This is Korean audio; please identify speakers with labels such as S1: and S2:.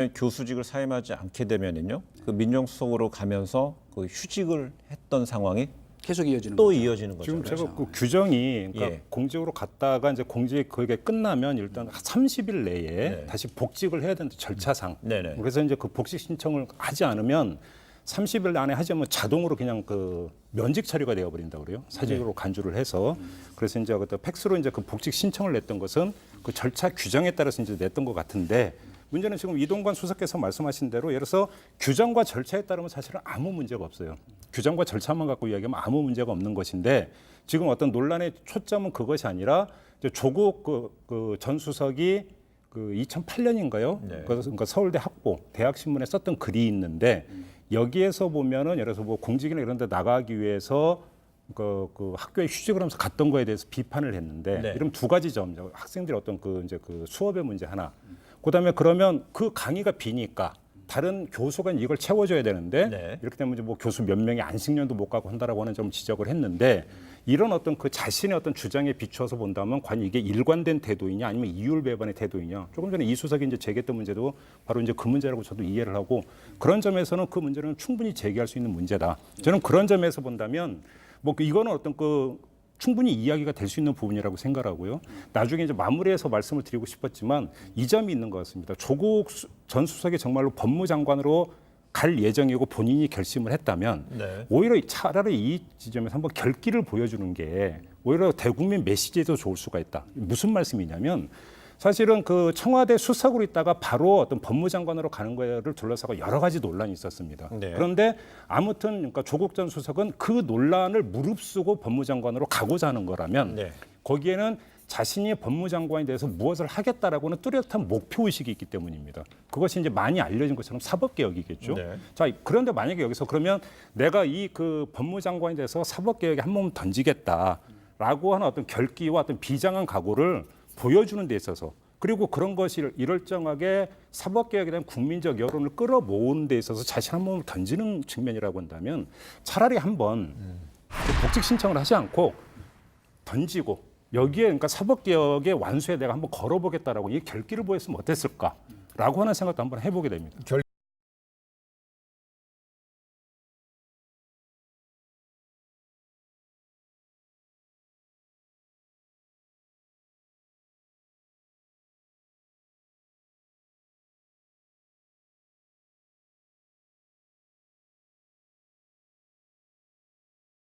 S1: 교수직을 사임하지 않게 되면은요, 그 민정수석으로 가면서 그 휴직을 했던 상황이
S2: 계속 이어지는
S1: 또
S2: 거죠.
S1: 이어지는 거죠.
S3: 지금 제가 그 규정이 그러니까
S1: 예.
S3: 공직으로 갔다가 이제 공직이 그게 끝나면 일단 30일 내에
S1: 네.
S3: 다시 복직을 해야 되는데 절차상.
S1: 네네.
S3: 그래서 이제 그 복직 신청을 하지 않으면 30일 안에 하지 않으면 자동으로 그냥 그 면직 처리가 되어 버린다 그래요. 사직으로 간주를 해서. 그래서 이제 그때 팩스로 이제 그 복직 신청을 냈던 것은 그 절차 규정에 따라서 이제 냈던 것 같은데 문제는 지금 이동관 수석께서 말씀하신 대로 예를 들어서 규정과 절차에 따르면 사실은 아무 문제가 없어요. 규정과 절차만 갖고 이야기하면 아무 문제가 없는 것인데 지금 어떤 논란의 초점은 그것이 아니라 이제 조국 그 전 수석이 그 2008년인가요?
S1: 네.
S3: 그러니까 서울대 학보 대학 신문에 썼던 글이 있는데 여기에서 보면은 예를 들어서 뭐 공직이나 이런 데 나가기 위해서 그 학교에 휴직을 하면서 갔던 거에 대해서 비판을 했는데
S1: 네.
S3: 이런 두 가지 점 학생들이 어떤 그 이제 그 수업의 문제 하나 그다음에 그러면 그 강의가 비니까 다른 교수가 이걸 채워줘야 되는데
S1: 네.
S3: 이렇게 되면 이제 뭐 교수 몇 명이 안식년도 못 가고 한다라고 하는 점 지적을 했는데 이런 어떤 그 자신의 어떤 주장에 비추어서 본다면 과연 이게 일관된 태도이냐 아니면 이율 배반의 태도이냐 조금 전에 이 수석이 이제 제기했던 문제도 바로 이제 그 문제라고 저도 이해를 하고 그런 점에서는 그 문제는 충분히 제기할 수 있는 문제다. 저는 그런 점에서 본다면 뭐 이거는 어떤 그 충분히 이야기가 될 수 있는 부분이라고 생각하고요. 나중에 이제 마무리해서 말씀을 드리고 싶었지만 이 점이 있는 것 같습니다. 조국 전 수석이 정말로 법무장관으로 갈 예정이고 본인이 결심을 했다면
S1: 네.
S3: 오히려 차라리 이 지점에서 한번 결기를 보여주는 게 오히려 대국민 메시지에도 좋을 수가 있다. 무슨 말씀이냐면 사실은 그 청와대 수석으로 있다가 바로 어떤 법무장관으로 가는 거를 둘러싸고 여러 가지 논란이 있었습니다.
S1: 네.
S3: 그런데 아무튼 그러니까 조국 전 수석은 그 논란을 무릅쓰고 법무장관으로 가고자 하는 거라면
S1: 네.
S3: 거기에는 자신이 법무장관에 대해서 무엇을 하겠다라고는 뚜렷한 목표의식이 있기 때문입니다. 그것이 이제 많이 알려진 것처럼 사법개혁이겠죠.
S1: 네.
S3: 자, 그런데 만약에 여기서 그러면 내가 이 그 법무장관에 대해서 사법개혁에 한 몸 던지겠다라고 하는 어떤 결기와 어떤 비장한 각오를 보여주는 데 있어서 그리고 그런 것이 일정하게 사법개혁에 대한 국민적 여론을 끌어모으는 데 있어서 자신 한 몸을 던지는 측면이라고 한다면 차라리 한번 복직 신청을 하지 않고 던지고 여기에 그러니까 사법개혁의 완수에 내가 한번 걸어보겠다라고 이 결기를 보였으면 어땠을까라고 하는 생각도 한번 해보게 됩니다.